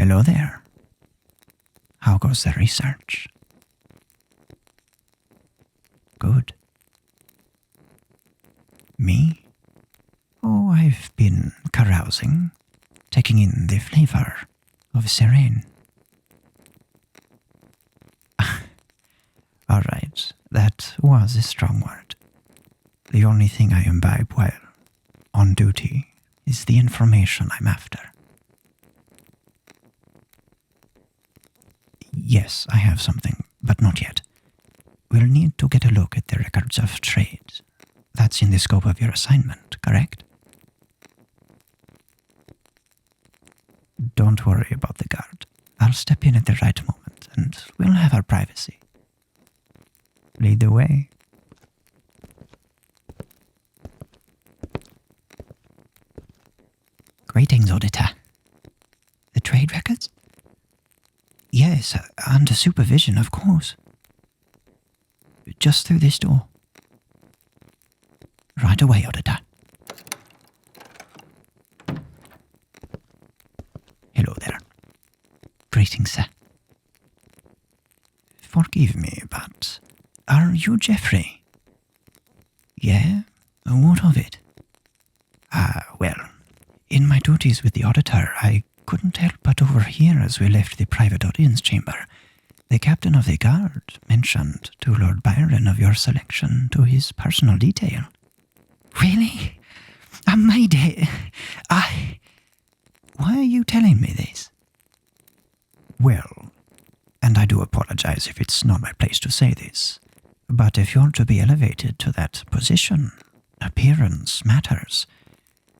Hello there. How goes the research? Good. Me? Oh, I've been carousing, taking in the flavor of Cirrane. All right, that was a strong word. The only thing I imbibe while on duty is the information I'm after. Yes, I have something, but not yet. We'll need to get a look at the records of trade. That's in the scope of your assignment, correct? Don't worry about the guard. I'll step in at the right moment, and we'll have our privacy. Lead the way. Greetings, Auditor. The trade records? Yes, under supervision, of course. Just through this door. Right away, Auditor. Hello there. Greetings, sir. Forgive me, but are you Geoffrey? Yeah? What of it? Well, in my duties with the Auditor, I couldn't help but overhear as we left the private audience chamber. The captain of the guard mentioned to Lord Byron of your selection to his personal detail. Really? My day. Why are you telling me this? Well, and I do apologize if it's not my place to say this, but if you're to be elevated to that position, appearance matters.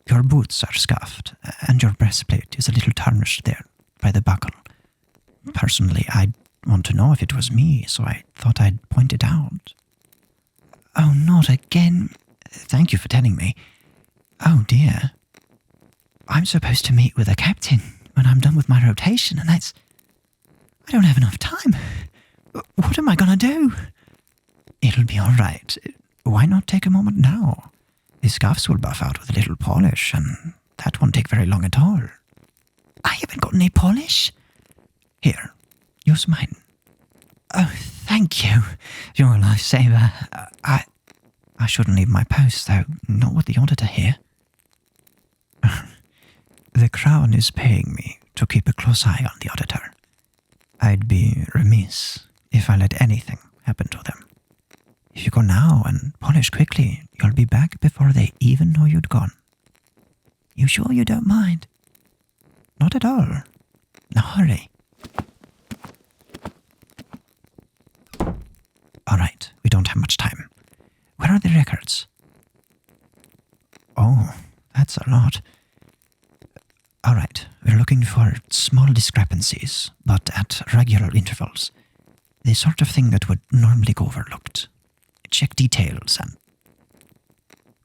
Your boots are scuffed, and your breastplate is a little tarnished there by the buckle. Personally, I'd want to know if it was me, so I thought I'd point it out. Oh, not again. Thank you for telling me. Oh, dear. I'm supposed to meet with a captain when I'm done with my rotation, and I don't have enough time. What am I going to do? It'll be all right. Why not take a moment now? The scuffs will buff out with a little polish, and that won't take very long at all. I haven't got any polish. Here, use mine. Oh, thank you. You're a lifesaver. I shouldn't leave my post, though, not with the Auditor here. The Crown is paying me to keep a close eye on the Auditor. I'd be remiss if I let anything happen to them. If you go now and polish quickly, you'll be back before they even know you'd gone. You sure you don't mind? Not at all. Now hurry. All right, we don't have much time. Where are the records? Oh, that's a lot. All right, we're looking for small discrepancies, but at regular intervals. The sort of thing that would normally go overlooked. Check details and...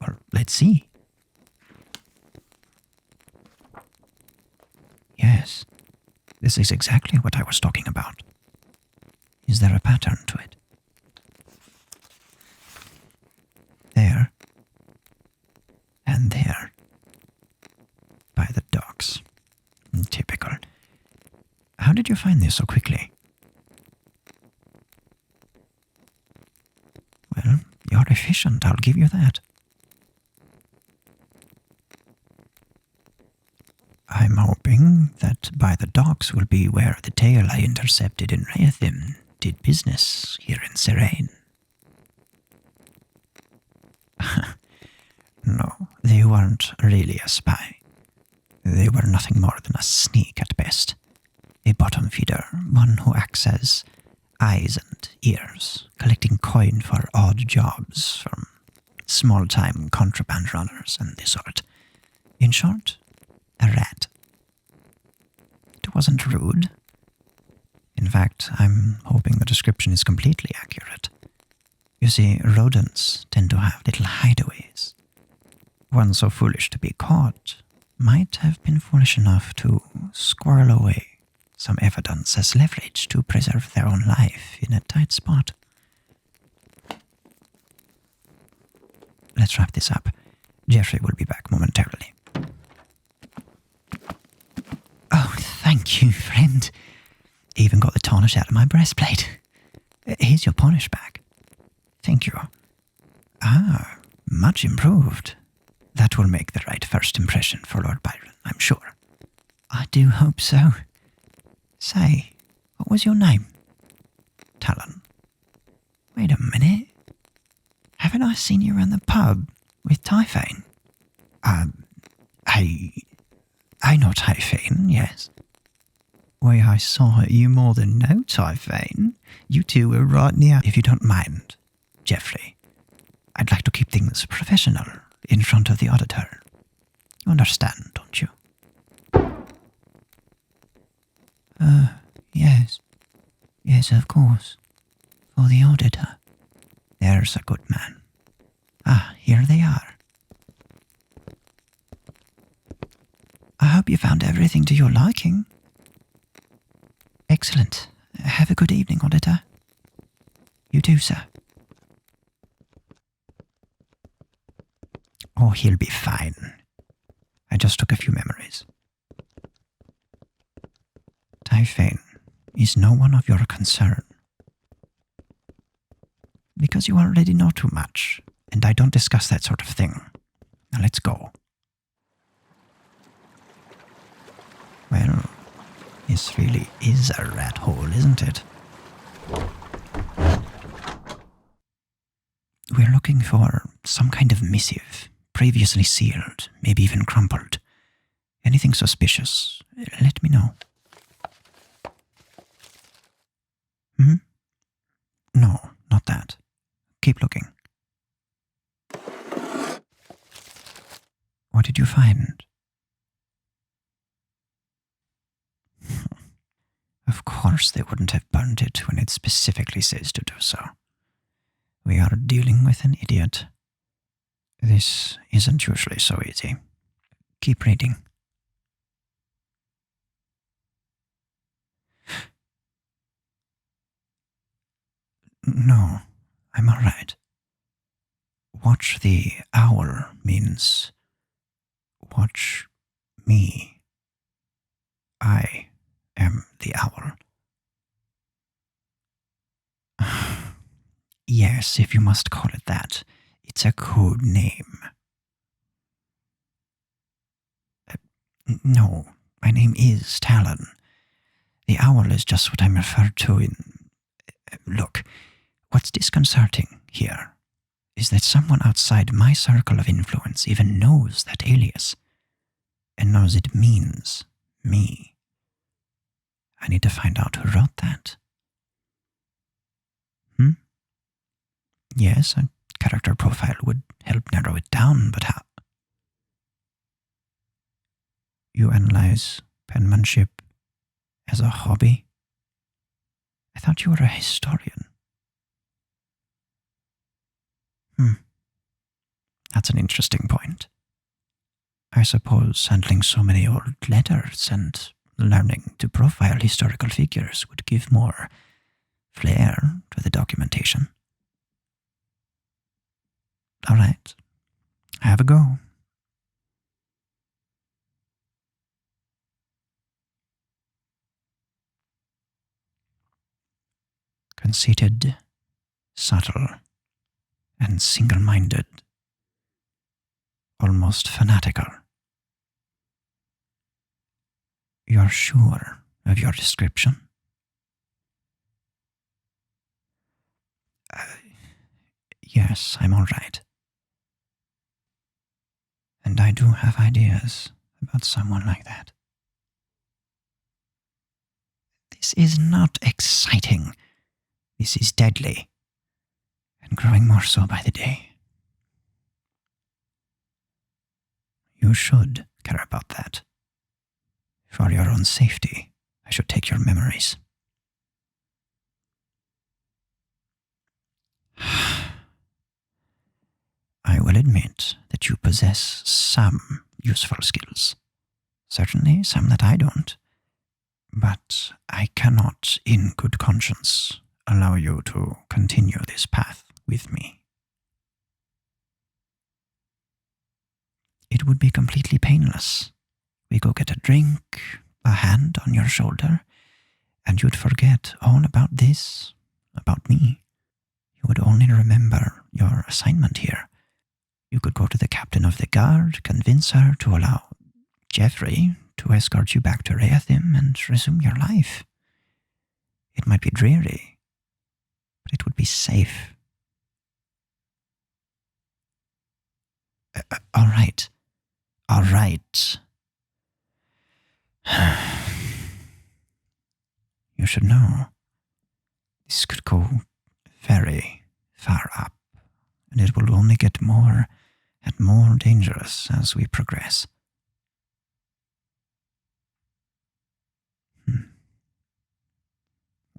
Well, let's see. Yes, this is exactly what I was talking about. Is there a pattern to it? There. And there. By the docks. Typical. How did you find this so quickly? Well, you're efficient, I'll give you that. I'm hoping that by the docks will be where the tail I intercepted in Reyathiim did business here in Cirrane. No, they weren't really a spy. They were nothing more than a sneak at best. A bottom feeder, one who acts as eyes and ears, collecting coin for odd jobs from small-time contraband runners and the sort. In short, a rat. It wasn't rude. In fact, I'm hoping the description is completely accurate. You see, rodents tend to have little hideaways. One so foolish to be caught might have been foolish enough to squirrel away some evidence as leverage to preserve their own life in a tight spot. Let's wrap this up. Geoffrey will be back momentarily. Oh, thank Thank you, friend. Even got the tarnish out of my breastplate. Here's your polish back. Thank you. Ah, much improved. That will make the right first impression for Lord Byron, I'm sure. I do hope so. Say, what was your name? Talon. Wait a minute. Haven't I seen you around the pub with Tyfane? I know Tyfane, yes. Why, I saw you more than know Tyfane. You two were right near. If you don't mind, Geoffrey, I'd like to keep things professional in front of the auditor. You understand, don't you? Yes. Yes, of course. For the auditor. There's a good man. Ah, here they are. I hope you found everything to your liking. Excellent. Have a good evening, auditor. You too, sir. Oh, he'll be fine. I just took a few memories. Tyfane is no one of your concern. Because you already know too much, and I don't discuss that sort of thing. Now let's go. Well, this really is a rat hole, isn't it? We're looking for some kind of missive, previously sealed, maybe even crumpled. Anything suspicious, let me know. No, not that. Keep looking. What did you find? Of course they wouldn't have burned it when it specifically says to do so. We are dealing with an idiot. This isn't usually so easy. Keep reading. No, I'm all right. Watch the owl means watch me. I am the owl. Yes, if you must call it that. It's a code name. No, my name is Talon. The owl is just what I'm referred to in... Look, what's disconcerting here is that someone outside my circle of influence even knows that alias, and knows it means me. I need to find out who wrote that. Yes, a character profile would help narrow it down, but how? You analyze penmanship as a hobby? I thought you were a historian. That's an interesting point. I suppose handling so many old letters and learning to profile historical figures would give more flair to the documentation. All right, have a go. Conceited, subtle, and single-minded, almost fanatical. You're sure of your description? Yes, I'm all right. And I do have ideas about someone like that. This is not exciting. This is deadly, and growing more so by the day. You should care about that. For your own safety, I should take your memories. I will admit that you possess some useful skills. Certainly some that I don't. But I cannot, in good conscience, allow you to continue this path with me. It would be completely painless. We go get a drink, a hand on your shoulder, and you'd forget all about this, about me. You would only remember your assignment here. You could go to the captain of the guard, convince her to allow Jeffrey to escort you back to Reyathiim and resume your life. It might be dreary, but it would be safe. All right. You should know, this could go very far up, and it will only get more and more dangerous as we progress.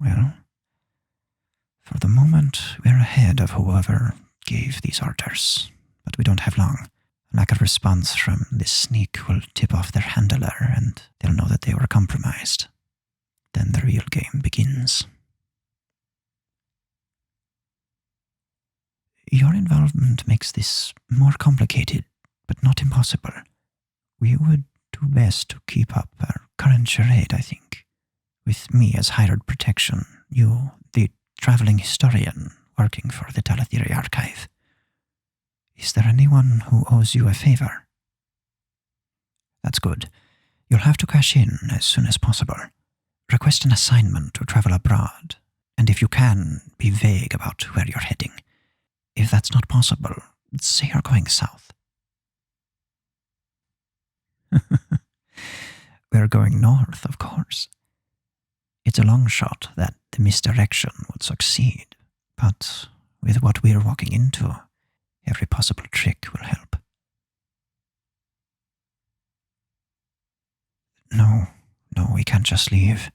Well, for the moment, we're ahead of whoever gave these orders, but we don't have long. A lack of response from this sneak will tip off their handler, and they'll know that they were compromised. Then the real game begins. Your involvement makes this more complicated, but not impossible. We would do best to keep up our current charade, I think. With me as hired protection, you, the traveling historian working for the Talethiri Archive. Is there anyone who owes you a favor? That's good. You'll have to cash in as soon as possible. Request an assignment to travel abroad, and if you can, be vague about where you're heading. If that's not possible, say you're going south. We're going north, of course. It's a long shot that the misdirection would succeed, but with what we're walking into, every possible trick will help. No, we can't just leave.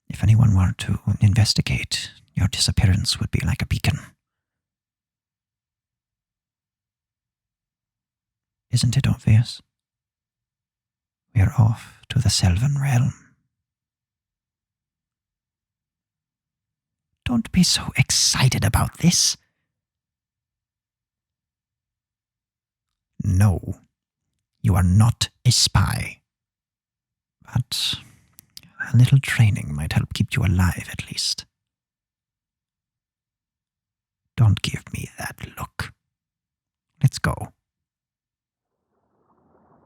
If anyone were to investigate, your disappearance would be like a beacon. Isn't it obvious? We're off to the Sylvan realm. Don't be so excited about this. No, you are not a spy. But a little training might help keep you alive, at least. Don't give me that look. Let's go.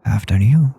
After you.